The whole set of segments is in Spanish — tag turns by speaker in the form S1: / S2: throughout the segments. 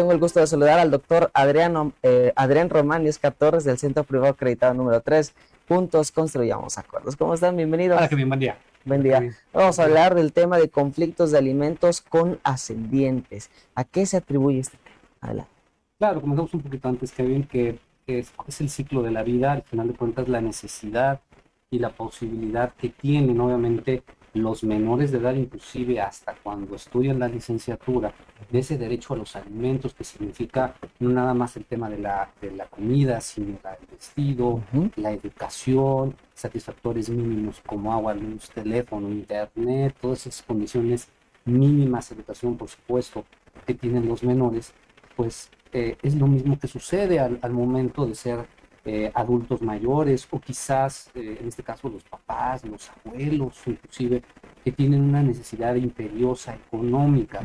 S1: tengo el gusto de saludar al doctor Adrián Román Torres del Centro Privado Acreditado número 3. Juntos construyamos acuerdos. ¿Cómo están? Bienvenidos.
S2: Hola, Kevin, buen día.
S1: Buen día. Vamos a hablar del tema de conflictos de alimentos con ascendientes. ¿A qué se atribuye este tema? Adelante.
S2: Claro, comentamos un poquito antes, Kevin, que es el ciclo de la vida, al final de cuentas la necesidad y la posibilidad que tienen, obviamente, los menores de edad, inclusive hasta cuando estudian la licenciatura, de ese derecho a los alimentos, que significa no nada más el tema de la comida, sino el vestido, la educación, satisfactores mínimos como agua, luz, teléfono, internet, todas esas condiciones mínimas, educación, por supuesto, que tienen los menores, pues es lo mismo que sucede al momento de ser adultos mayores, o quizás, en este caso, los papás, los abuelos, inclusive, que tienen una necesidad imperiosa económica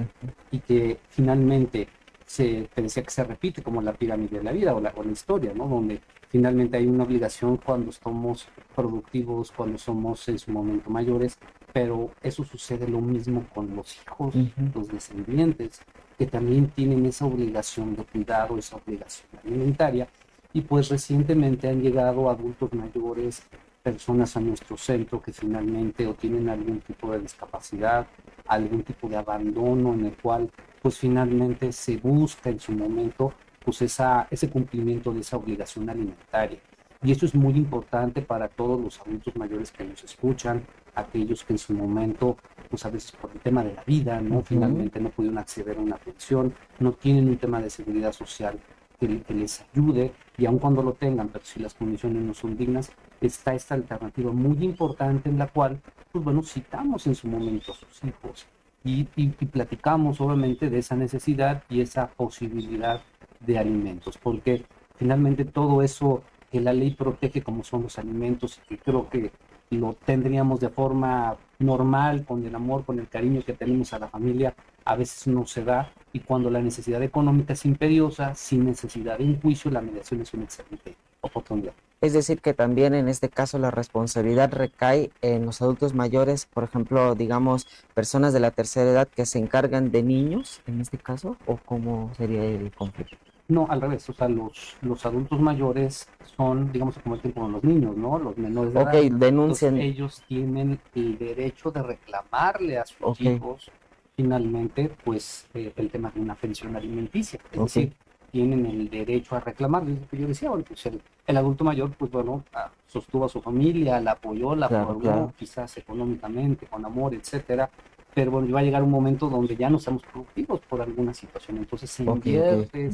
S2: y que finalmente te decía que se repite como la pirámide de la vida o la historia, ¿no? Donde finalmente hay una obligación cuando somos productivos, cuando somos en su momento mayores, pero eso sucede lo mismo con los hijos, los descendientes, que también tienen esa obligación de cuidado, esa obligación alimentaria. Y pues recientemente han llegado adultos mayores, personas a nuestro centro que finalmente o tienen algún tipo de discapacidad, algún tipo de abandono en el cual pues finalmente se busca en su momento pues ese cumplimiento de esa obligación alimentaria. Y esto es muy importante para todos los adultos mayores que nos escuchan, aquellos que en su momento, pues a veces por el tema de la vida, ¿no? Finalmente no pudieron acceder a una pensión, no tienen un tema de seguridad social que les ayude, y aun cuando lo tengan, pero si las condiciones no son dignas, está esta alternativa muy importante en la cual, pues bueno, citamos en su momento a sus hijos y platicamos obviamente de esa necesidad y esa posibilidad de alimentos, porque finalmente todo eso que la ley protege como son los alimentos, y que creo que lo tendríamos de forma normal, con el amor, con el cariño que tenemos a la familia, a veces no se da, y cuando la necesidad económica es imperiosa, sin necesidad de un juicio, la mediación es una excelente oportunidad.
S1: Es decir, que también en este caso la responsabilidad recae en los adultos mayores, por ejemplo, digamos, personas de la tercera edad que se encargan de niños, en este caso, ¿o cómo sería el conflicto?
S2: No, al revés, o sea, los adultos mayores son, digamos, como el tiempo de los niños, ¿no? Los menores de edad.
S1: Denuncian.
S2: Entonces, ellos tienen el derecho de reclamarle a sus hijos, finalmente, pues, el tema de una pensión alimenticia. Es decir, tienen el derecho a reclamar. Es lo que yo decía, bueno, pues el adulto mayor, pues bueno, sostuvo a su familia, la apoyó, la formó, quizás económicamente, con amor, etcétera. Pero bueno, va a llegar un momento donde ya no estamos productivos por alguna situación. Entonces se invierte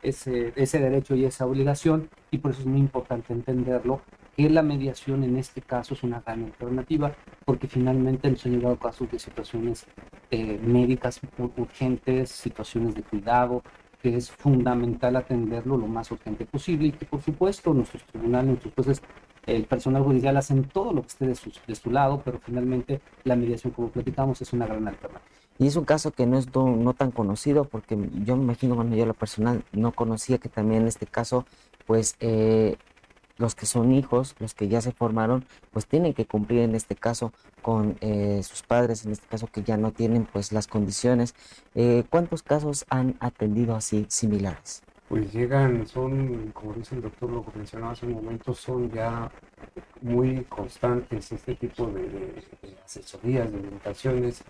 S2: ese derecho y esa obligación, y por eso es muy importante entenderlo, que la mediación en este caso es una gran alternativa, porque finalmente nos han llegado casos de situaciones médicas urgentes, situaciones de cuidado, que es fundamental atenderlo lo más urgente posible, y que por supuesto nuestros tribunales, nuestros jueces, el personal judicial hacen todo lo que esté de su lado, pero finalmente la mediación, como platicamos, es una gran alternativa.
S1: Y es un caso que no es no tan conocido, porque yo me imagino, bueno, yo la personal no conocía que también en este caso, pues los que son hijos, los que ya se formaron, pues tienen que cumplir en este caso con sus padres, en este caso que ya no tienen pues las condiciones. ¿Cuántos casos han atendido así similares?
S3: Pues son, como dice el doctor, lo que mencionaba hace un momento, son ya muy constantes este tipo de asesorías, de orientaciones,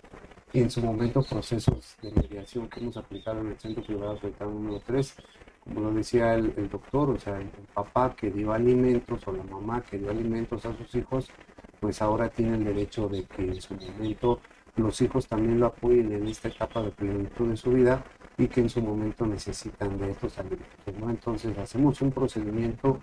S3: y en su momento procesos de mediación que hemos aplicado en el Centro Privado Acreditado número 3, como lo decía el doctor, o sea, el papá que dio alimentos o la mamá que dio alimentos a sus hijos, pues ahora tiene el derecho de que en su momento los hijos también lo apoyen en esta etapa de plenitud de su vida, y que en su momento necesitan de estos alimentos, ¿no? Entonces hacemos un procedimiento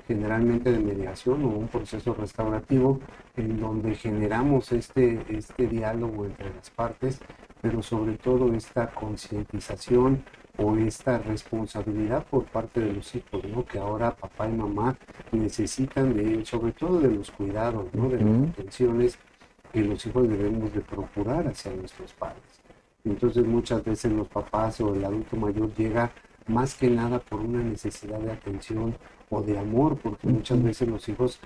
S3: generalmente de mediación o un proceso restaurativo en donde generamos este diálogo entre las partes, pero sobre todo esta concientización o esta responsabilidad por parte de los hijos, ¿no? Que ahora papá y mamá necesitan sobre todo de los cuidados, ¿no? De las atenciones que los hijos debemos de procurar hacia nuestros padres. Entonces muchas veces los papás o el adulto mayor llega más que nada por una necesidad de atención o de amor, porque muchas veces los hijos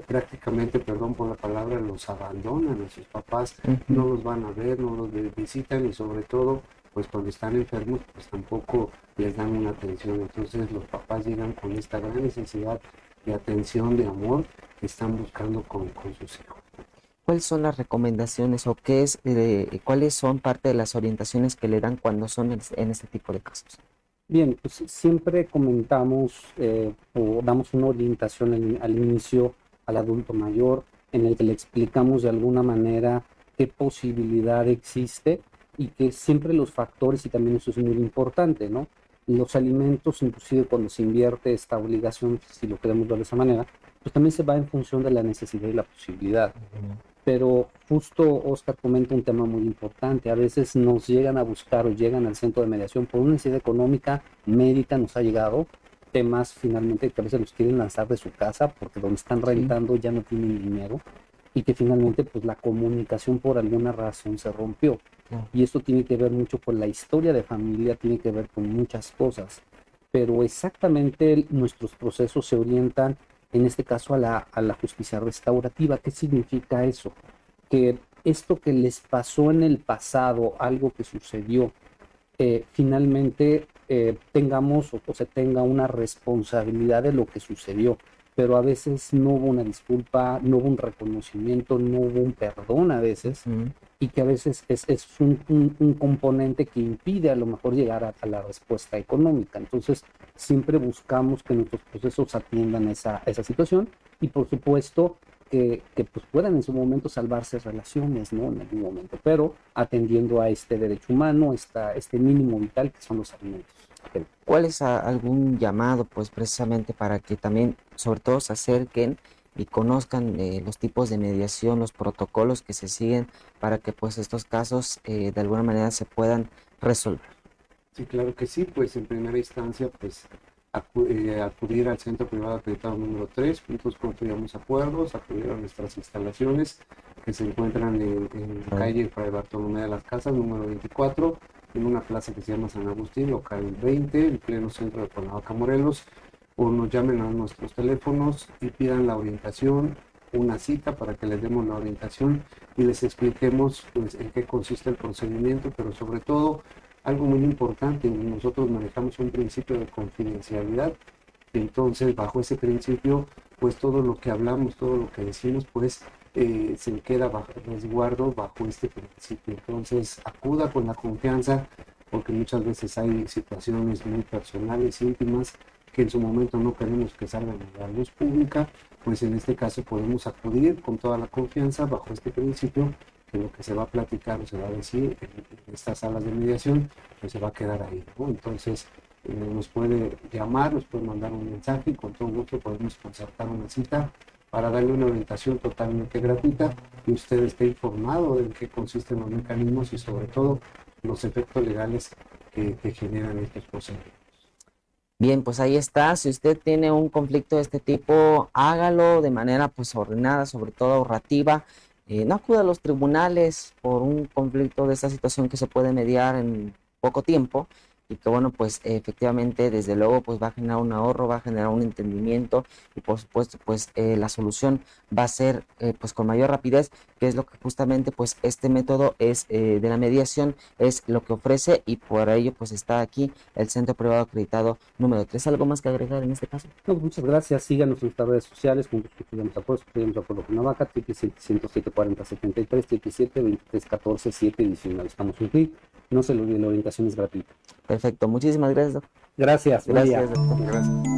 S3: prácticamente, perdón por la palabra, los abandonan a sus papás, no los van a ver, no los visitan, y sobre todo pues cuando están enfermos, pues tampoco les dan una atención. Entonces los papás llegan con esta gran necesidad de atención, de amor, que están buscando con sus hijos.
S1: ¿Cuáles son las recomendaciones o cuáles son parte de las orientaciones que le dan cuando son en este tipo de casos?
S2: Bien, pues siempre comentamos o damos una orientación al inicio al adulto mayor en el que le explicamos de alguna manera qué posibilidad existe y que siempre los factores, y también eso es muy importante, ¿no? Los alimentos, inclusive cuando se invierte esta obligación, si lo queremos ver de esa manera, pues también se va en función de la necesidad y la posibilidad. Pero justo Oscar comenta un tema muy importante. A veces nos llegan a buscar o llegan al centro de mediación por una necesidad económica, médica, nos ha llegado temas finalmente que a veces los quieren lanzar de su casa porque donde están rentando ya no tienen dinero y que finalmente pues la comunicación por alguna razón se rompió. Y esto tiene que ver mucho con la historia de familia, tiene que ver con muchas cosas. Pero exactamente nuestros procesos se orientan en este caso a la justicia restaurativa. ¿Qué significa eso? Que esto que les pasó en el pasado, algo que sucedió, finalmente tengamos o se tenga una responsabilidad de lo que sucedió, pero a veces no hubo una disculpa, no hubo un reconocimiento, no hubo un perdón a veces, y que a veces es un componente que impide a lo mejor llegar a la respuesta económica. Entonces, siempre buscamos que nuestros procesos atiendan esa situación y, por supuesto, que pues puedan en su momento salvarse relaciones, ¿no? En algún momento, pero atendiendo a este derecho humano, este mínimo vital que son los alimentos.
S1: ¿Cuál es algún llamado, pues precisamente para que también, sobre todo, se acerquen y conozcan los tipos de mediación, los protocolos que se siguen para que pues estos casos de alguna manera se puedan resolver?
S3: Sí, claro que sí, pues en primera instancia, pues acudir al Centro Privado Acreditado número 3, juntos construyamos acuerdos, acudir a nuestras instalaciones que se encuentran en calle Fray Bartolomé de las Casas, número 24, en una plaza que se llama San Agustín, local 20, en pleno centro de Cuernavaca, Morelos, o nos llamen a nuestros teléfonos y pidan la orientación, una cita para que les demos la orientación y les expliquemos pues, en qué consiste el procedimiento, pero sobre todo algo muy importante, nosotros manejamos un principio de confidencialidad, entonces bajo ese principio pues todo lo que hablamos, todo lo que decimos pues se queda bajo resguardo bajo este principio. Entonces acuda con la confianza porque muchas veces hay situaciones muy personales, íntimas, que en su momento no queremos que salgan a la luz pública, pues en este caso podemos acudir con toda la confianza bajo este principio, que lo que se va a platicar o se va a decir en estas salas de mediación, pues se va a quedar ahí, ¿no? Entonces nos puede llamar, nos puede mandar un mensaje y con todo gusto podemos concertar una cita para darle una orientación totalmente gratuita y usted esté informado de en qué consisten los mecanismos y sobre todo los efectos legales que generan estos procedimientos.
S1: Bien, pues ahí está. Si usted tiene un conflicto de este tipo, hágalo de manera pues ordenada, sobre todo ahorrativa. No acuda a los tribunales por un conflicto de esta situación que se puede mediar en poco tiempo y que bueno, pues efectivamente desde luego pues va a generar un ahorro, va a generar un entendimiento y por supuesto pues la solución va a ser pues con mayor rapidez, que es lo que justamente pues este método es de la mediación, es lo que ofrece y por ello pues está aquí el Centro Privado Acreditado número 3. ¿Algo más que agregar en este caso?
S2: No, muchas gracias. Síganos en nuestras redes sociales, juntos construyamos acuerdos, Cuernavaca, 777-107-40-73, 77-23-14-7-19. Estamos en clic. No se lo olvide, la orientación es gratuita.
S1: Perfecto, muchísimas gracias, doctor.
S2: Gracias.
S1: Gracias, doctor.
S3: Gracias.